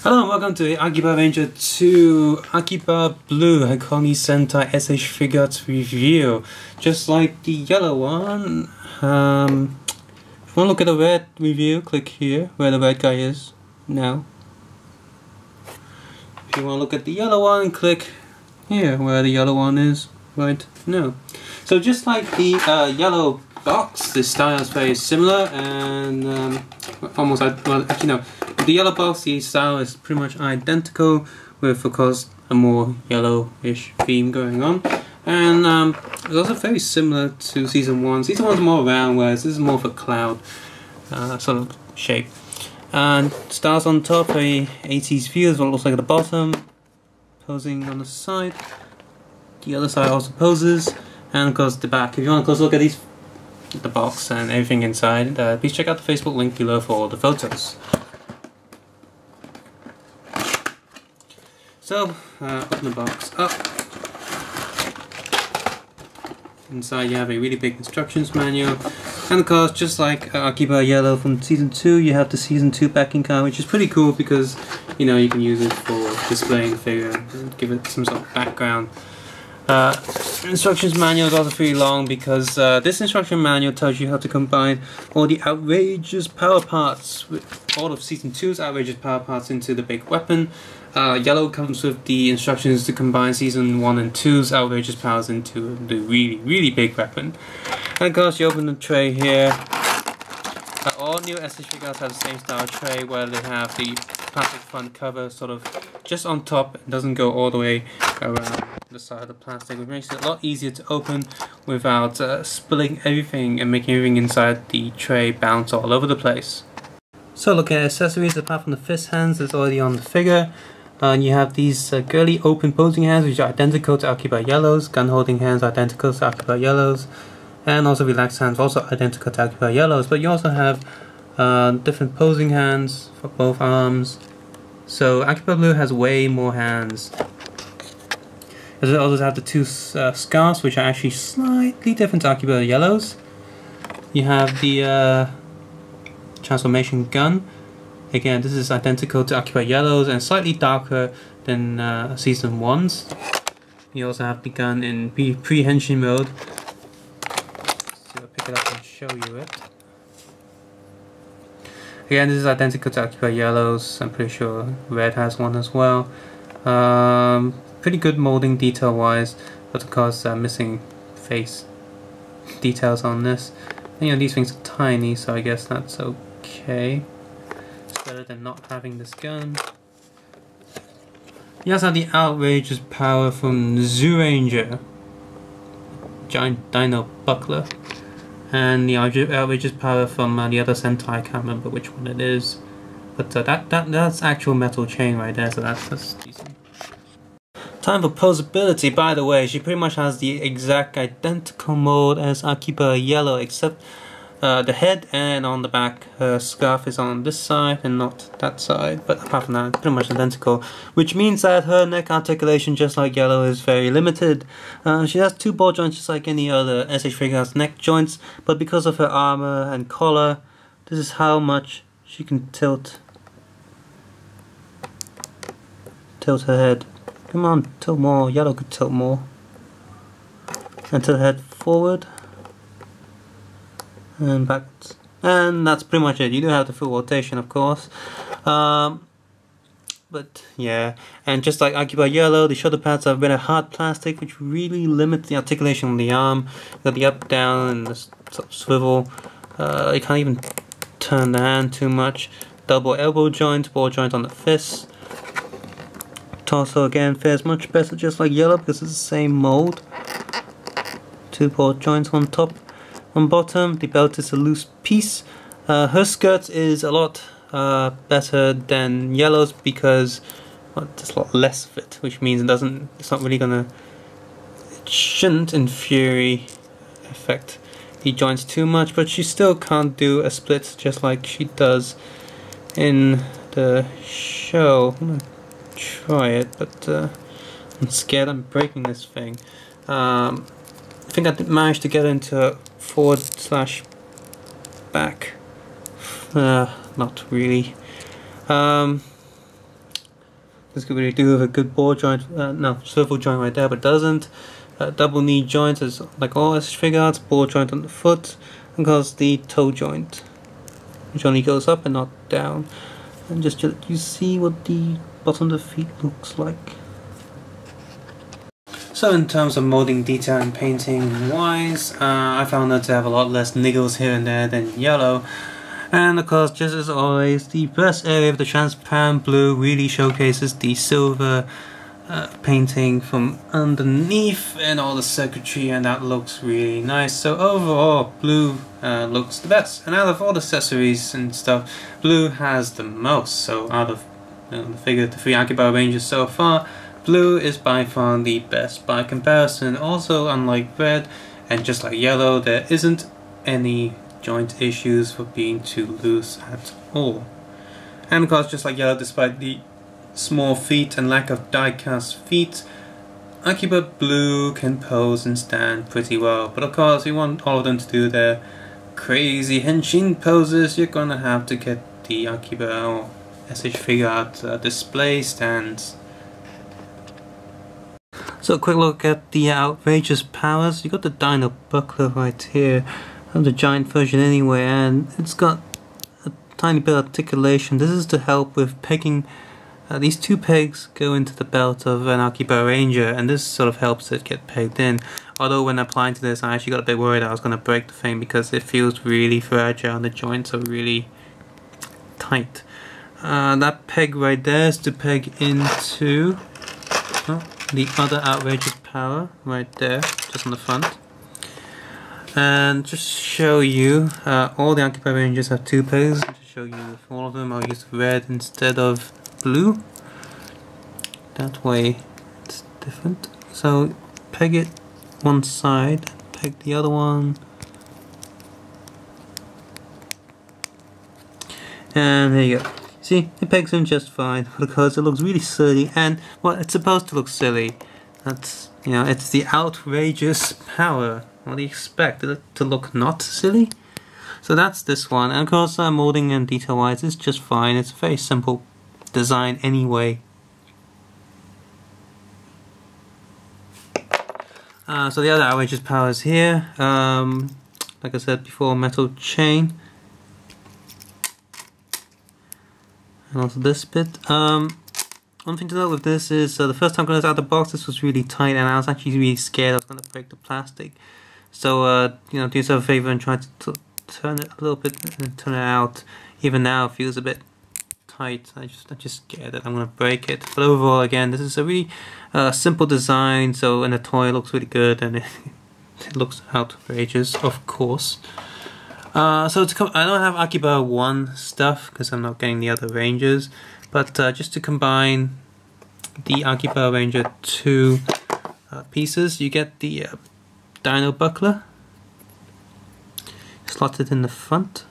Hello and welcome to the Akibaranger 2 Akiba Blue Hakoni Sentai SH Figuarts review. Just like the yellow one, if you want to look at the red review, click here where the red guy is now. If you want to look at the yellow one, click here where the yellow one is right now. So just like the yellow box, the style is very similar and almost, well actually no, the yellow box, the style is pretty much identical with of course a more yellowish theme going on, and it's also very similar to season 1. Season 1's more round, whereas this is more of a cloud sort of shape. And stars on top, very 80s view, as well looks like at the bottom, posing on the side. The other side also poses, and of course the back. If you want a close look at these, the box and everything inside, please check out the Facebook link below for all the photos. So, open the box up. Inside you have a really big instructions manual, and of course, just like Akiba Yellow from season 2, you have the season 2 backing card, which is pretty cool because you know you can use it for displaying the figure and give it some sort of background. Instructions manual is also pretty long because this instruction manual tells you how to combine all the outrageous power parts, with all of season 2's outrageous power parts into the big weapon. Yellow comes with the instructions to combine season 1 and 2's outrageous powers into the really big weapon. And of course you open the tray here. All new SH figures have the same style tray where they have the plastic front cover sort of just on top. It doesn't go all the way around the side of the plastic, which makes it a lot easier to open without spilling everything and making everything inside the tray bounce all over the place. So looking at accessories, apart from the fist hands that's already on the figure, you have these girly open posing hands which are identical to Akiba Yellow's, gun holding hands are identical to Akiba Yellow's, and also relaxed hands also identical to Akiba Yellow's, but you also have different posing hands for both arms. So Akiba Blue has way more hands. You also have the two scarves, which are actually slightly different to Akiba Yellow's. You have the transformation gun. Again, this is identical to Akiba Yellow's and slightly darker than season 1's. You also have the gun in pre-henshin mode. So I'll pick it up and show you it. Again, this is identical to Akiba Yellow's. I'm pretty sure Red has one as well. Pretty good molding detail wise, but of course missing face details on this. And, you know, these things are tiny, so I guess that's okay. It's better than not having this gun. You also have the outrageous power from Tsuu Ranger, giant dino buckler, and the outrageous power from the other Sentai. I can't remember which one it is, but that's actual metal chain right there, so that's decent. Time for posability. By the way, she pretty much has the exact identical mold as Akiba Yellow, except the head and on the back her scarf is on this side and not that side, but apart from that pretty much identical, which means that her neck articulation, just like Yellow, is very limited. She has 2 ball joints just like any other SH figure's neck joints, but because of her armor and collar, this is how much she can tilt her head. Come on, tilt more. Yellow could tilt more. And tilt her head forward and backwards, and that's pretty much it. You do have the full rotation, of course, but yeah. And just like Akiba Yellow, the shoulder pads are made of hard plastic, which really limits the articulation on the arm. You got the up, down, and the sort of swivel. You can't even turn the hand too much. Double elbow joint, ball joint on the fist. Torso again fares much better, just like Yellow, because it's the same mold. 2 ball joints on top. On bottom, the belt is a loose piece. Her skirt is a lot better than Yellow's because, well, there's a lot less of it, which means it's not really gonna, it shouldn't in theory affect the joints too much, but she still can't do a split just like she does in the show. I'm gonna try it, but I'm scared I'm breaking this thing. I think I managed to get into /back. Not really. This could really do with a good ball joint, no, swivel joint right there, but doesn't. Double knee joint is like all SH Figuarts, ball joint on the foot, and goes the toe joint, which only goes up and not down. And just to let you see what the bottom of the feet looks like. So in terms of molding, detail and painting wise, I found that to have a lot less niggles here and there than yellow. And of course, just as always, the best area of the transparent blue really showcases the silver painting from underneath and all the circuitry, and that looks really nice. So overall, blue looks the best. And out of all the accessories and stuff, blue has the most. So out of the 3 Akibarangers so far, blue is by far the best by comparison. Also, unlike red and just like yellow, there isn't any joint issues for being too loose at all. And of course, just like yellow, despite the small feet and lack of die-cast feet, Akiba blue can pose and stand pretty well. But of course, if you want all of them to do their crazy henshin poses, you're gonna have to get the Akiba or SH Figuart display stands. So a quick look at the outrageous powers. You got the Dino Buckler right here. The giant version anyway, and it's got a tiny bit of articulation. This is to help with pegging. These 2 pegs go into the belt of an Akibaranger, and this sort of helps it get pegged in. Although when applying to this, I actually got a bit worried I was going to break the thing because it feels really fragile and the joints are really tight. That peg right there is to peg into the other outrageous power right there, just on the front. And just show you, all the Akibarangers have 2 pegs. To show you if all of them, I'll use red instead of blue. That way it's different. So peg it one side, peg the other one, and there you go. See, it pegs in just fine because it looks really silly, and well, it's supposed to look silly. That's, you know, it's the outrageous power. What do you expect? It to look not silly? So that's this one. And of course, molding and detail wise is just fine. It's a very simple design anyway. So the other outrageous powers here, like I said before, metal chain. And also this bit. One thing to note with this is the first time I got this out of the box, this was really tight, and I was actually really scared I was going to break the plastic. So you know, do yourself a favor and try to turn it a little bit and turn it out. Even now, it feels a bit tight. I'm just scared that I'm going to break it. But overall, again, this is a really simple design. So, and the toy looks really good, and it looks outrageous, of course. So I don't have Akiba 1 stuff because I'm not getting the other Rangers. But just to combine the Akibaranger 2 pieces, you get the Dino Buckler slotted in the front.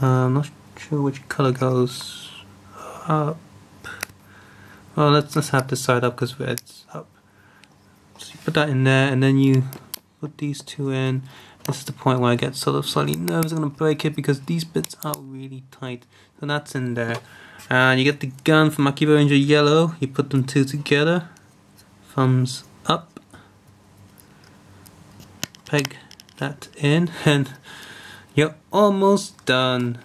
I'm not sure which color goes up. Well, let's have this side up because red's up. So you put that in there, and then you put these 2 in. This is the point where I get sort of slightly nervous I'm going to break it because these bits are really tight. So that's in there. And you get the gun from Akibaranger Yellow. You put them 2 together. Thumbs up. Peg that in, and you're almost done.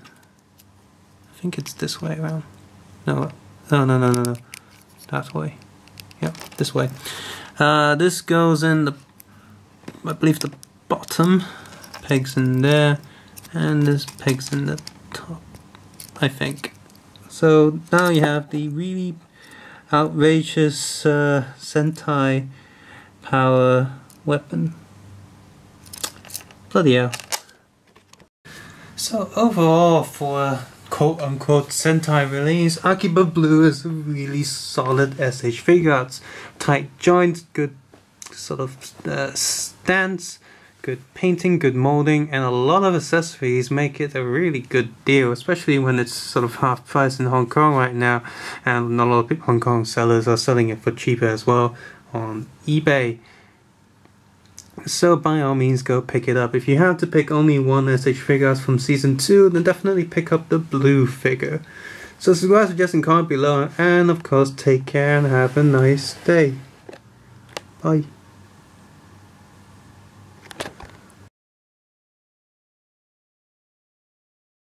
I think it's this way around. No. That way. Yep, this way. This goes in the, I believe, the bottom. Pegs in there, and this pegs in the top, I think. So now you have the really outrageous Sentai power weapon. Bloody hell. So overall, for a quote-unquote Sentai release, Akiba Blue is a really solid SH Figuarts. Tight joints, good sort of stance, good painting, good molding, and a lot of accessories make it a really good deal, especially when it's sort of half price in Hong Kong right now, and a lot of Hong Kong sellers are selling it for cheaper as well on eBay. So by all means, go pick it up. If you have to pick only one SH Figuarts from Season 2, then definitely pick up the blue figure. So subscribe, suggest, and comment below, and of course take care and have a nice day. Bye.